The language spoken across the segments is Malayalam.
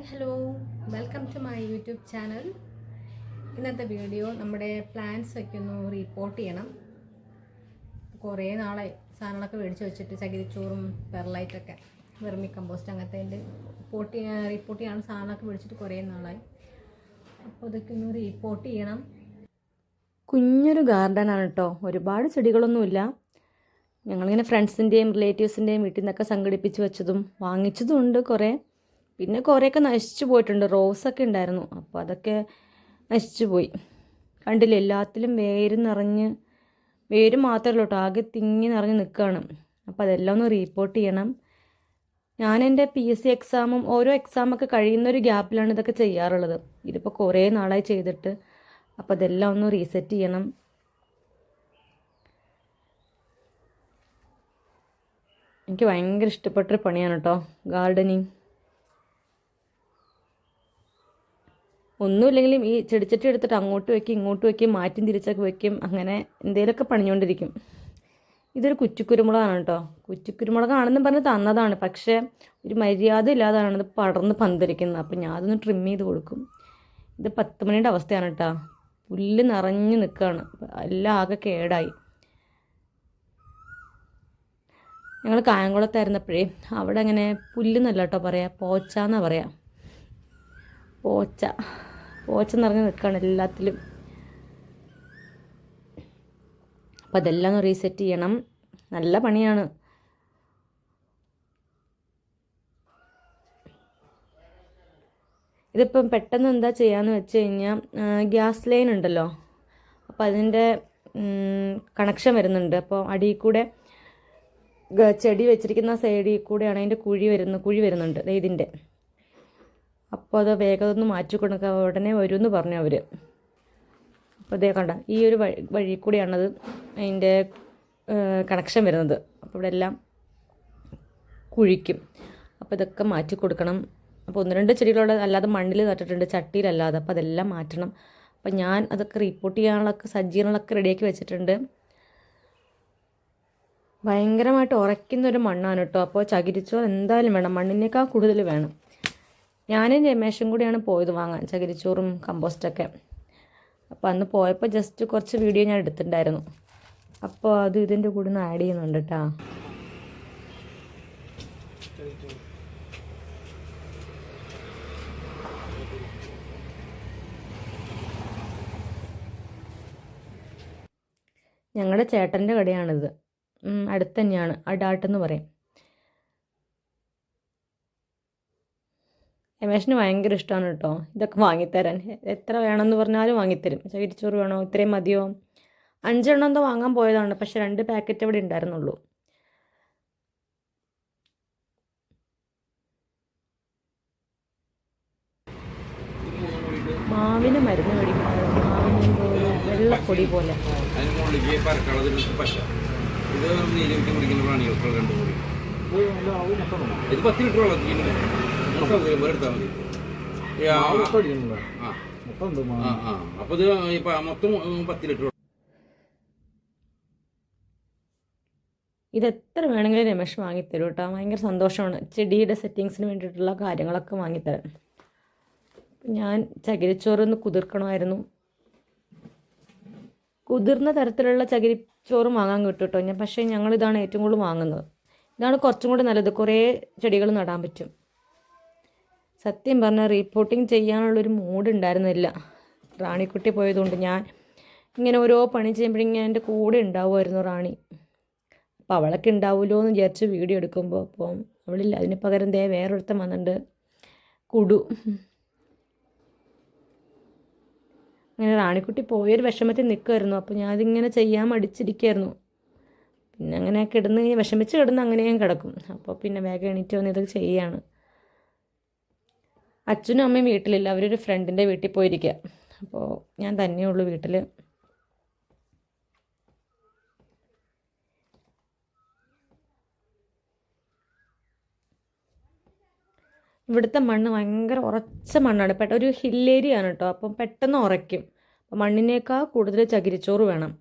Hi hello welcome to my YouTube channel. ഇന്നത്തെ വീഡിയോ നമ്മുടെ പ്ലാന്റ്സ് ഒക്കെ ഒന്ന് റിപ്പോർട്ട് ചെയ്യണം. കുറേ നാളായി സാധനങ്ങളൊക്കെ മേടിച്ച് വെച്ചിട്ട് ചകിരിച്ചോറും പെർലൈറ്റൊക്കെ വെർമി കമ്പോസ്റ്റ് അങ്ങനത്തെ റിപ്പോർട്ട് ചെയ്യണം. സാധനങ്ങളൊക്കെ മേടിച്ചിട്ട് കുറേ നാളായി. അപ്പോൾ അതൊക്കെ ഒന്ന് റിപ്പോർട്ട് ചെയ്യണം. കുഞ്ഞൊരു ഗാർഡനാണ് കേട്ടോ, ഒരുപാട് ചെടികളൊന്നുമില്ല. ഞങ്ങളിങ്ങനെ ഫ്രണ്ട്സിൻ്റെയും റിലേറ്റീവ്സിൻ്റെയും വീട്ടിൽ നിന്നൊക്കെ സംഘടിപ്പിച്ച് വെച്ചതും വാങ്ങിച്ചതും ഉണ്ട് കുറേ. പിന്നെ കുറേയൊക്കെ നശിച്ചു പോയിട്ടുണ്ട്. റോസൊക്കെ ഉണ്ടായിരുന്നു, അപ്പോൾ അതൊക്കെ നശിച്ചു പോയി. കണ്ടില്ല, എല്ലാത്തിലും വേര് മാത്രമല്ല കേട്ടോ, ആകെ തിങ്ങി നിറഞ്ഞ് നിൽക്കുകയാണ്. അപ്പോൾ അതെല്ലാം ഒന്ന് റിപ്പോർട്ട് ചെയ്യണം. ഞാൻ എൻ്റെ PSC എക്സാമും ഓരോ എക്സാമൊക്കെ കഴിയുന്നൊരു ഗ്യാപ്പിലാണ് ഇതൊക്കെ ചെയ്യാറുള്ളത്. ഇതിപ്പോൾ കുറേ നാളായി ചെയ്തിട്ട്, അപ്പോൾ അതെല്ലാം ഒന്ന് റീസെറ്റ് ചെയ്യണം. എനിക്ക് ഭയങ്കര ഇഷ്ടപ്പെട്ടൊരു പണിയാണ് കേട്ടോ ഗാർഡനിങ്. ഒന്നുമില്ലെങ്കിലും ഈ ചെടിച്ചട്ടി എടുത്തിട്ട് അങ്ങോട്ട് വയ്ക്കും ഇങ്ങോട്ട് വയ്ക്കും മാറ്റി തിരിച്ചൊക്കെ വയ്ക്കും, അങ്ങനെ എന്തെങ്കിലുമൊക്കെ പണിഞ്ഞുകൊണ്ടിരിക്കും. ഇതൊരു കുറ്റിക്കുരുമുളകാണ് കേട്ടോ. കുറ്റിക്കുരുമുളകാണെന്നും പറഞ്ഞ് തന്നതാണ്, പക്ഷേ ഒരു മര്യാദ ഇല്ലാതാണ് ഇത് പടർന്ന് പന്തലിക്കുന്നത്. അപ്പം ഞാൻ അതൊന്ന് ട്രിം ചെയ്ത് കൊടുക്കും. ഇത് 10 മണിയുടെ അവസ്ഥയാണ് കേട്ടോ. പുല്ല് നിറഞ്ഞ് നിൽക്കുകയാണ്, എല്ലാം ആകെ കേടായി. ഞങ്ങൾ കായംകുളത്തായിരുന്നപ്പോഴേ അവിടെ അങ്ങനെ പുല്ലെന്നല്ല കേട്ടോ പറയാം, പോച്ച എന്നാണ് പറയാം. പോച്ച നിറഞ്ഞ് നിൽക്കുകയാണ് എല്ലാത്തിലും. അപ്പം അതെല്ലാം ഒന്ന് റീസെറ്റ് ചെയ്യണം. നല്ല പണിയാണ്. ഇതിപ്പം പെട്ടെന്ന് എന്താ ചെയ്യാന്ന് വെച്ച് കഴിഞ്ഞാൽ, ഗ്യാസ് ലൈൻ ഉണ്ടല്ലോ, അപ്പോൾ അതിൻ്റെ കണക്ഷൻ വരുന്നുണ്ട്. അപ്പോൾ അടിയിൽ കൂടെ ചെടി വെച്ചിരിക്കുന്ന സൈഡിൽ കൂടെയാണ് അതിൻ്റെ കുഴി വരുന്നുണ്ട് ഇതിൻ്റെ. അപ്പോൾ അത് വേഗം ഒന്ന് മാറ്റി കൊടുക്കുക, ഉടനെ വരുമെന്ന് പറഞ്ഞു അവർ. അപ്പോൾ അതേ കണ്ട, ഈ ഒരു വഴി കൂടിയാണത് അതിൻ്റെ കണക്ഷൻ വരുന്നത്. അപ്പോൾ ഇവിടെ എല്ലാം കുഴിക്കും. അപ്പോൾ ഇതൊക്കെ മാറ്റി കൊടുക്കണം. അപ്പോൾ 1-2 ചെടികളോട് അല്ലാതെ മണ്ണിൽ നട്ടിട്ടുണ്ട്, ചട്ടിയിലല്ലാതെ. അപ്പോൾ അതെല്ലാം മാറ്റണം. അപ്പോൾ ഞാൻ അതൊക്കെ റിപ്പോർട്ട് ചെയ്യാനുള്ളൊക്കെ സജ്ജീകരണങ്ങളൊക്കെ റെഡിയാക്കി വെച്ചിട്ടുണ്ട്. ഭയങ്കരമായിട്ട് ഉറയ്ക്കുന്നൊരു മണ്ണാണ് കേട്ടോ. അപ്പോൾ ചകിരിച്ചോറ് എന്തായാലും വേണം, മണ്ണിനേക്കാൾ കൂടുതൽ വേണം. ഞാനും രമേശും കൂടിയാണ് പോയത് വാങ്ങാൻ ചകിരിച്ചോറും കമ്പോസ്റ്റൊക്കെ. അപ്പോൾ അന്ന് പോയപ്പോൾ ജസ്റ്റ് കുറച്ച് വീഡിയോ ഞാൻ എടുത്തിട്ടുണ്ടായിരുന്നു. അപ്പോൾ അത് ഇതിൻ്റെ കൂടെ ഒന്ന് ആഡ് ചെയ്യുന്നുണ്ട് കേട്ടോ. ഞങ്ങളുടെ ചേട്ടൻ്റെ കടയാണിത്, അടുത്ത് തന്നെയാണ്, അടാട്ടെന്ന് പറയും. രമേശിന് ഭയങ്കര ഇഷ്ടമാണ് കേട്ടോ ഇതൊക്കെ വാങ്ങിത്തരാൻ. എത്ര വേണമെന്ന് പറഞ്ഞാലും വാങ്ങിത്തരും. ചകിരിച്ചോറ് വേണോ, ഇത്രയും മതിയോ, 5 എണ്ണം എന്തോ വാങ്ങാൻ പോയതാണ്, പക്ഷെ 2 പാക്കറ്റ് അവിടെ ഉണ്ടായിരുന്നുള്ളൂ. മാവിന് മരുന്ന് മേടിക്കണം, മാവിന് വെള്ളപ്പൊടി പോലെ. ഇത് 10 ലിറ്റർ വെള്ളം എടുത്താൽ മതി. അപ്പൊ ഇത് മൊത്തം 10 ലിറ്റർ. ഇത് എത്ര വേണമെങ്കിലും രമേശ് വാങ്ങിത്തരും കേട്ടോ. ഭയങ്കര സന്തോഷമാണ് ചെടിയുടെ സെറ്റിങ്സിന് വേണ്ടിയിട്ടുള്ള കാര്യങ്ങളൊക്കെ വാങ്ങിത്തരാൻ. ഞാൻ ചകിരിച്ചോറൊന്ന് കുതിർക്കണമായിരുന്നു. കുതിർന്ന തരത്തിലുള്ള ചകിരിച്ചോറും വാങ്ങാൻ കിട്ടും കേട്ടോ. പക്ഷേ ഞങ്ങളിതാണ് ഏറ്റവും കൂടുതൽ വാങ്ങുന്നത്. ഇതാണ് കുറച്ചും കൂടി നല്ലത്, കുറേ ചെടികൾ നടാൻ പറ്റും. സത്യം പറഞ്ഞാൽ റിപ്പോർട്ടിങ് ചെയ്യാനുള്ളൊരു മൂഡ് ഉണ്ടായിരുന്നില്ല. റാണിക്കുട്ടി പോയതുകൊണ്ട് ഞാൻ ഇങ്ങനെ ഓരോ പണി ചെയ്യുമ്പോഴിങ്ങനെ എൻ്റെ കൂടെ ഉണ്ടാവുമായിരുന്നു റാണി. അപ്പോൾ അവളൊക്കെ ഉണ്ടാവുമല്ലോ എന്ന് വിചാരിച്ച് വീഡിയോ എടുക്കുമ്പോൾ, അപ്പോൾ അവളില്ല. അതിന് പകരം വേറൊരുത്തൻ വന്നിട്ടുണ്ട്, കുടു. അങ്ങനെ റാണിക്കുട്ടി പോയൊരു വിഷമത്തിൽ നിൽക്കുമായിരുന്നു. അപ്പോൾ ഞാനതിങ്ങനെ ചെയ്യാൻ മടിച്ചിരിക്കുമായിരുന്നു. പിന്നെ അങ്ങനെ വിഷമിച്ച് കിടന്ന് അങ്ങനെ ഞാൻ കിടക്കും. അപ്പോൾ പിന്നെ വേഗം എണീറ്റ് വന്ന് ഇതൊക്കെ ചെയ്യുകയാണ്. അച്ഛനും അമ്മയും വീട്ടിലില്ല, അവരൊരു ഫ്രണ്ടിൻ്റെ വീട്ടിൽ പോയിരിക്കുക. അപ്പോൾ ഞാൻ തന്നെയുള്ളൂ വീട്ടിൽ. ഇവിടുത്തെ മണ്ണ് ഭയങ്കര ഉറച്ച മണ്ണാണ്. ഒരു ഹില്ലേരിയാണ് കേട്ടോ. അപ്പം പെട്ടെന്ന് ഉറയ്ക്കും. അപ്പം മണ്ണിനേക്കാൾ കൂടുതൽ ചകിരിച്ചോറ് വേണം.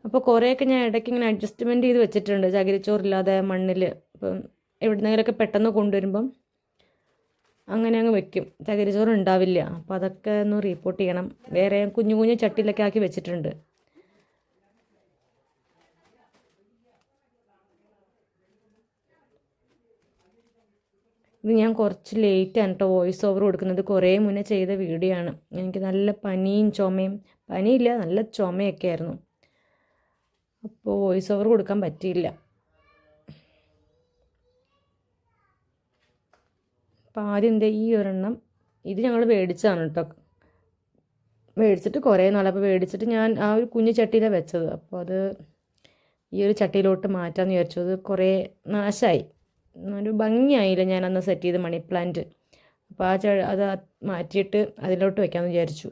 അപ്പോൾ കുറേയൊക്കെ ഞാൻ ഇടയ്ക്ക് ഇങ്ങനെ അഡ്ജസ്റ്റ്മെൻറ്റ് ചെയ്ത് വെച്ചിട്ടുണ്ട് ചകിരിച്ചോറില്ലാതെ മണ്ണിൽ. ഇപ്പം എവിടുന്നെങ്കിലൊക്കെ പെട്ടെന്ന് കൊണ്ടുവരുമ്പം അങ്ങനെ അങ്ങ് വെക്കും. ചകിരിച്ചോറ് ഉണ്ടാവില്ല. അപ്പോൾ അതൊക്കെ ഒന്ന് റിപ്പോർട്ട് ചെയ്യണം. വേറെ കുഞ്ഞു കുഞ്ഞു ചട്ടിയിലൊക്കെ ആക്കി വെച്ചിട്ടുണ്ട്. ഇത് ഞാൻ കുറച്ച് ലേറ്റാണ് കേട്ടോ വോയിസ് ഓവർ കൊടുക്കുന്നത്. കുറേ മുന്നേ ചെയ്ത വീഡിയോ ആണ്. എനിക്ക് നല്ല പനിയും ചുമയും, പനിയില്ല നല്ല ചുമയൊക്കെ ആയിരുന്നു. അപ്പോൾ വോയിസ് ഓവർ കൊടുക്കാൻ പറ്റിയില്ല. അപ്പോൾ ആദ്യം എന്താ ഈ ഒരെണ്ണം ഇത് ഞങ്ങൾ മേടിച്ചതാണ് കേട്ടോ. മേടിച്ചിട്ട് കുറേ നാളെ അപ്പോൾ മേടിച്ചിട്ട് ഞാൻ ആ ഒരു കുഞ്ഞു ചട്ടിയിലാണ് വെച്ചത്. അപ്പോൾ അത് ഈ ഒരു ചട്ടിയിലോട്ട് മാറ്റാമെന്ന് വിചാരിച്ചു. അത് കുറേ നാശമായി, ഒരു ഭംഗിയായില്ല ഞാൻ അന്ന് സെറ്റ് ചെയ്ത് മണി പ്ലാന്റ്. അപ്പോൾ അത് മാറ്റിയിട്ട് അതിലോട്ട് വെക്കാമെന്ന് വിചാരിച്ചു.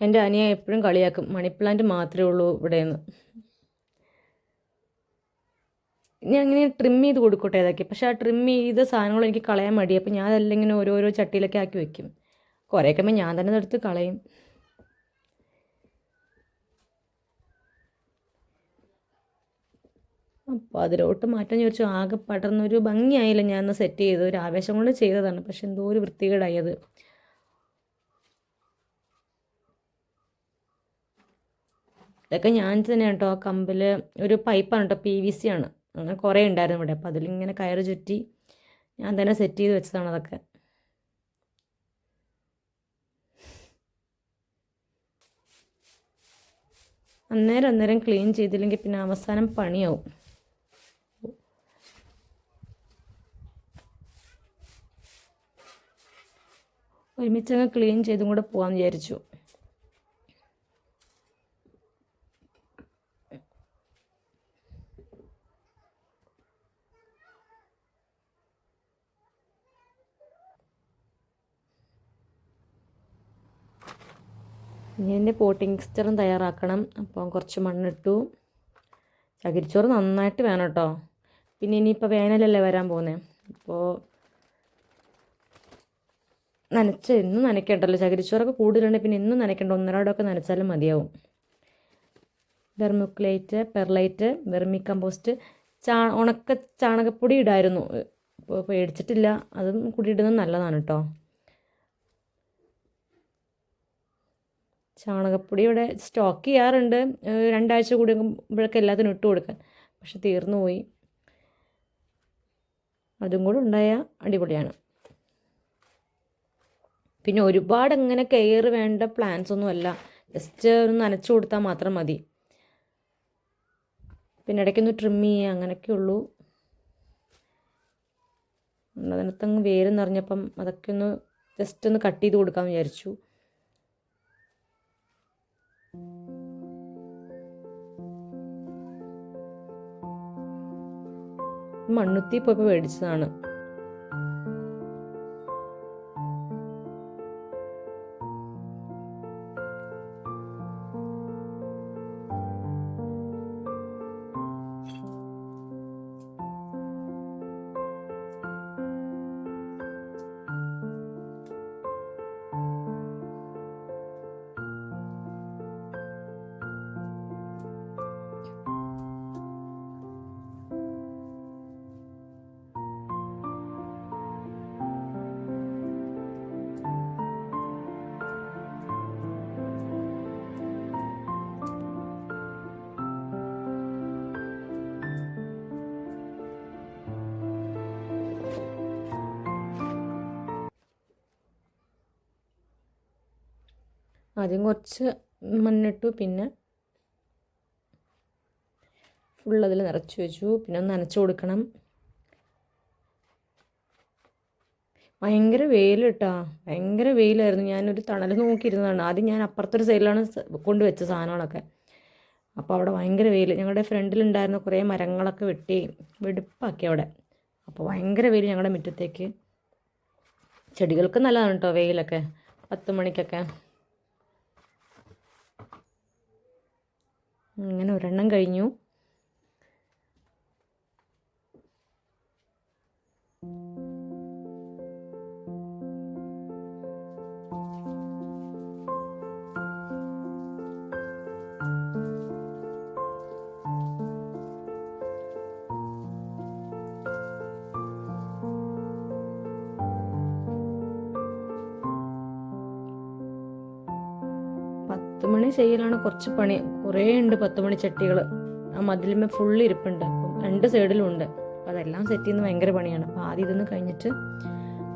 എൻ്റെ അനിയ എപ്പോഴും കളിയാക്കും, മണി പ്ലാന്റ് മാത്രമേ ഉള്ളൂ ഇവിടെയെന്ന്. ഞാൻ അങ്ങനെ ട്രിം ചെയ്ത് കൊടുക്കട്ടെ ഇതൊക്കെ. പക്ഷേ ആ ട്രിം ചെയ്ത സാധനങ്ങൾ എനിക്ക് കളയാൻ മടി. അപ്പോൾ ഞാൻ അതെല്ലാം ഇങ്ങനെ ഓരോരോ ചട്ടിയിലൊക്കെ ആക്കി വെക്കും. കുറേയൊക്കെ ഞാൻ തന്നെ എടുത്ത് കളയും. അപ്പോൾ അതിലോട്ട് മാറ്റാൻ ചോദിച്ചു. ആകെ പടർന്നൊരു ഭംഗിയായില്ല ഞാൻ അന്ന് സെറ്റ് ചെയ്തത്. ഒരു ആവേശം കൊണ്ട് ചെയ്തതാണ്. പക്ഷെ എന്തോ ഒരു വൃത്തികേടായത്. ഇതൊക്കെ ഞാൻ തന്നെ കേട്ടോ. ആ കമ്പിൽ ഒരു പൈപ്പാണ് കേട്ടോ, PVC ആണ്. അങ്ങനെ കുറേ ഉണ്ടായിരുന്നു ഇവിടെ. അപ്പോൾ അതിലിങ്ങനെ കയറ് ചുറ്റി ഞാൻ തന്നെ സെറ്റ് ചെയ്ത് വെച്ചതാണ് അതൊക്കെ. അന്നേരം ക്ലീൻ ചെയ്തില്ലെങ്കിൽ പിന്നെ അവസാനം പണിയാവും. ഒരുമിച്ചങ്ങ് ക്ലീൻ ചെയ്തും കൂടെ പോകാമെന്ന് വിചാരിച്ചു. ഇനി എൻ്റെ പോട്ടിംഗ് മിക്സ്ചറും തയ്യാറാക്കണം. അപ്പോൾ കുറച്ച് മണ്ണിട്ടു. ചകിരിച്ചോറ് നന്നായിട്ട് വേണം കേട്ടോ. പിന്നെ ഇനിയിപ്പോൾ വേനലല്ലേ വരാൻ പോകുന്നത്. അപ്പോൾ എന്നും നനയ്ക്കണ്ടല്ലോ. ചകിരിച്ചോറൊക്കെ കൂടുതലുണ്ടെങ്കിൽ പിന്നെ എന്നും നനയ്ക്കണ്ട. ഒന്നരാടമൊക്കെ നനച്ചാലും മതിയാവും. വെർമിക്കുലേറ്റ്, പെർലൈറ്റ്, വെർമി കമ്പോസ്റ്റ്, ഉണക്ക ചാണകപ്പൊടി ഇടായിരുന്നു. ഇപ്പോൾ പേടിച്ചിട്ടില്ല. അതും കൂടി ഇടുന്നത് നല്ലതാണ് കേട്ടോ. ചാണകപ്പൊടി ഇവിടെ സ്റ്റോക്ക് ചെയ്യാറുണ്ട്. 2 ആഴ്ച കൂടുമ്പോഴൊക്കെ എല്ലാത്തിനും ഇട്ട് കൊടുക്കാൻ. പക്ഷെ തീർന്നു പോയി. അതും കൂടെ ഉണ്ടായാൽ അടിപൊളിയാണ്. പിന്നെ ഒരുപാട് അങ്ങനെ കെയർ വേണ്ട പ്ലാന്റ്സ് ഒന്നുമല്ല. ജസ്റ്റ് ഒന്ന് നനച്ചു കൊടുത്താൽ മാത്രം മതി. പിന്നെ ഇടയ്ക്കൊന്ന് ട്രിം ചെയ്യുക, അങ്ങനെയൊക്കെ ഉള്ളൂ. അതിനകത്തങ്ങ് വേര് നിറഞ്ഞപ്പം അതൊക്കെ ഒന്ന് ജസ്റ്റ് ഒന്ന് കട്ട് ചെയ്ത് കൊടുക്കാമെന്ന് വിചാരിച്ചു. മണ്ണുത്തി പോയപ്പോൾ മേടിച്ചതാണ്. ആദ്യം കുറച്ച് മണ്ണിട്ടു. പിന്നെ ഫുൾ അതിൽ നിറച്ച് വെച്ചു. പിന്നെ ഒന്ന് നനച്ച് കൊടുക്കണം. ഭയങ്കര വെയിൽ കേട്ടോ. ഭയങ്കര വെയിലായിരുന്നു. ഞാനൊരു തണൽ നോക്കിയിരുന്നതാണ്. ആദ്യം ഞാൻ അപ്പുറത്തൊരു സൈഡിലാണ് കൊണ്ടുവച്ച സാധനങ്ങളൊക്കെ. അപ്പോൾ അവിടെ ഭയങ്കര വെയിൽ. ഞങ്ങളുടെ ഫ്രണ്ടിലുണ്ടായിരുന്ന കുറേ മരങ്ങളൊക്കെ വെടുപ്പാക്കി അവിടെ. അപ്പോൾ ഭയങ്കര വെയിൽ ഞങ്ങളുടെ മുറ്റത്തേക്ക്. ചെടികൾക്ക് നല്ലതാണ് കേട്ടോ വെയിലൊക്കെ. 10 മണിക്കൊക്കെ. അങ്ങനെ ഒരെണ്ണം കഴിഞ്ഞു. മണി ചെയ്യലാണ് കുറച്ച് പണി. കുറേ ഉണ്ട് 10 മണി ചട്ടികൾ. ആ മതിലുമേ ഫുള്ള് ഇരിപ്പുണ്ട്. അപ്പം 2 സൈഡിലും ഉണ്ട്. അപ്പം അതെല്ലാം സെറ്റ് ചെയ്യുന്നത് ഭയങ്കര പണിയാണ്. അപ്പോൾ ആദ്യം ഇതൊന്ന് കഴിഞ്ഞിട്ട്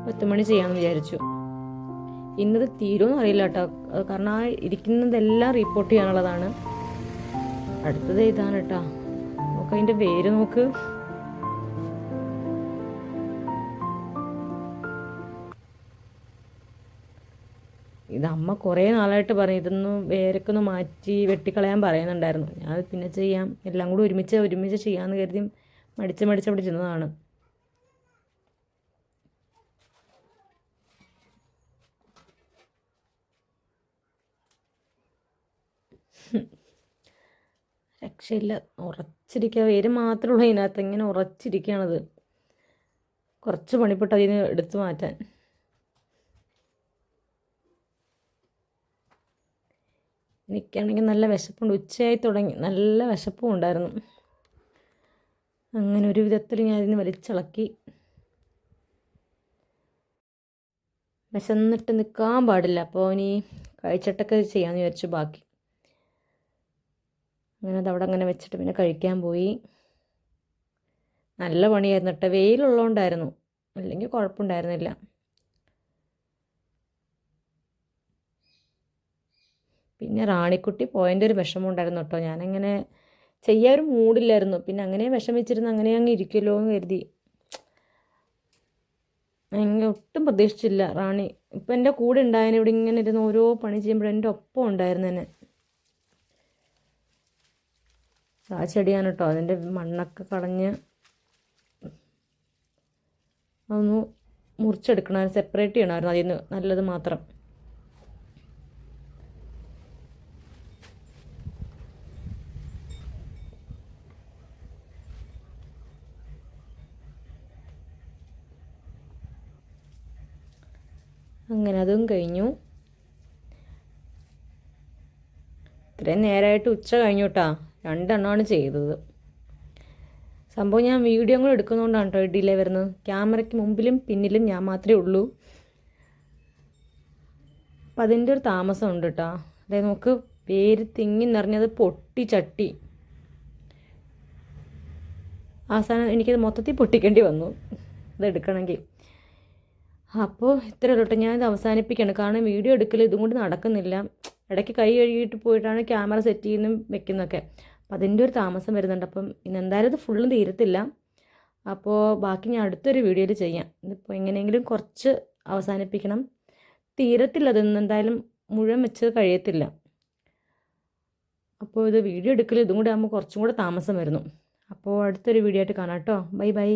10 മണി ചെയ്യാമെന്ന് വിചാരിച്ചു. ഇന്നത് തീരുമെന്ന് അറിയില്ല കേട്ടോ. കാരണം ആ ഇരിക്കുന്നതെല്ലാം റിപ്പോർട്ട് ചെയ്യാനുള്ളതാണ്. അടുത്തത് ഇതാണ് കേട്ടോ. നോക്ക് അതിൻ്റെ വേര് നോക്ക്. ഇത് അമ്മ കുറേ നാളായിട്ട് പറഞ്ഞു ഇതൊന്ന് വേരൊക്കെ ഒന്ന് മാറ്റി വെട്ടിക്കളയാൻ പറയുന്നുണ്ടായിരുന്നു. ഞാൻ പിന്നെ ചെയ്യാം, എല്ലാം കൂടി ഒരുമിച്ച് ചെയ്യാമെന്ന് കരുതി മടിച്ച് അവിടെ ചെന്നതാണ്. രക്ഷയില്ല, ഉറച്ചിരിക്കുക. വേര് മാത്രമേ ഉള്ളൂ അതിനകത്ത്. ഇങ്ങനെ ഉറച്ചിരിക്കുകയാണത്. കുറച്ച് പണിപ്പെട്ട് അതിന് എടുത്തു മാറ്റാൻ. എനിക്കാണെങ്കിൽ നല്ല വിശപ്പുണ്ട്. ഉച്ചയായി തുടങ്ങി, നല്ല വിശപ്പും ഉണ്ടായിരുന്നു. അങ്ങനെ ഒരു വിധത്തിൽ ഞാൻ ഇതിന് വലിച്ചിളക്കി. വിശന്നിട്ട് നിൽക്കാൻ പാടില്ല. അപ്പോൾ ഇനി കഴിച്ചിട്ടൊക്കെ ചെയ്യാമെന്ന് വിചാരിച്ചു ബാക്കി. അങ്ങനെ അതവിടെ അങ്ങനെ വെച്ചിട്ട് പിന്നെ കഴിക്കാൻ പോയി. നല്ല പണിയായിരുന്നു കേട്ടോ. വെയിലുള്ളതുകൊണ്ടായിരുന്നു, അല്ലെങ്കിൽ കുഴപ്പമുണ്ടായിരുന്നില്ല. പിന്നെ റാണിക്കുട്ടി പോയതിൻ്റെ ഒരു വിഷമം ഉണ്ടായിരുന്നു കേട്ടോ. ഞാനങ്ങനെ ചെയ്യാൻ ഒരു മൂഡില്ലായിരുന്നു. പിന്നെ അങ്ങനെ വിഷമിച്ചിരുന്ന് അങ്ങനെ അങ്ങ് ഇരിക്കുമല്ലോ എന്ന് കരുതി. അങ്ങനെ ഒട്ടും പ്രതീക്ഷിച്ചില്ല റാണി. ഇപ്പം എൻ്റെ കൂടെ ഉണ്ടായതിന് ഇവിടെ ഇങ്ങനെ ഇരുന്ന് ഓരോ പണി ചെയ്യുമ്പോൾ എൻ്റെ ഒപ്പം ഉണ്ടായിരുന്നു തന്നെ. ആ ചെടിയാണ് കേട്ടോ. അതിൻ്റെ മണ്ണൊക്കെ കളഞ്ഞ് അതൊന്ന് മുറിച്ചെടുക്കണം, സെപ്പറേറ്റ് ചെയ്യണമായിരുന്നു അതിൽ നിന്ന് നല്ലത് മാത്രം. അങ്ങനെ അതും കഴിഞ്ഞു. ഇത്രയും നേരമായിട്ട് ഉച്ച കഴിഞ്ഞു കേട്ടോ. 2 എണ്ണമാണ് ചെയ്തത്. സംഭവം ഞാൻ വീഡിയോ കൂടെ എടുക്കുന്നതുകൊണ്ടാണ് കേട്ടോ ഡിലേ വരുന്നത്. ക്യാമറയ്ക്ക് മുമ്പിലും പിന്നിലും ഞാൻ മാത്രമേ ഉള്ളൂ. അപ്പം അതിൻ്റെ ഒരു താമസം ഉണ്ട് കേട്ടോ. അതായത് നമുക്ക് വേര് തിങ്ങി നിറഞ്ഞത് പൊട്ടി ചട്ടി. അവസാനം എനിക്കത് മൊത്തത്തിൽ പൊട്ടിക്കേണ്ടി വന്നു ഇതെടുക്കണമെങ്കിൽ. അപ്പോൾ ഇത്ര തൊട്ട് ഞാനിത് അവസാനിപ്പിക്കണം. കാരണം വീഡിയോ എടുക്കൽ ഇതും കൊണ്ട് നടക്കുന്നില്ല. ഇടയ്ക്ക് കൈ കഴുകിയിട്ട് പോയിട്ടാണ് ക്യാമറ സെറ്റ് ചെയ്യുന്നതും വെക്കുന്നതൊക്കെ. അപ്പം അതിൻ്റെ ഒരു താമസം വരുന്നുണ്ട്. അപ്പം ഇനി എന്തായാലും ഇത് ഫുള്ളും തീരത്തില്ല. അപ്പോൾ ബാക്കി ഞാൻ അടുത്തൊരു വീഡിയോയിൽ ചെയ്യാം. ഇതിപ്പോൾ എങ്ങനെയെങ്കിലും കുറച്ച് അവസാനിപ്പിക്കണം. തീരത്തില്ല, അതൊന്നും എന്തായാലും മുഴുവൻ വെച്ച് കഴിയത്തില്ല. അപ്പോൾ ഇത് വീഡിയോ എടുക്കൽ ഇതും കൂടെ ആകുമ്പോൾ കുറച്ചും കൂടെ താമസം വരുന്നു. അപ്പോൾ അടുത്തൊരു വീഡിയോ ആയിട്ട് കാണാം കേട്ടോ. Bye bye.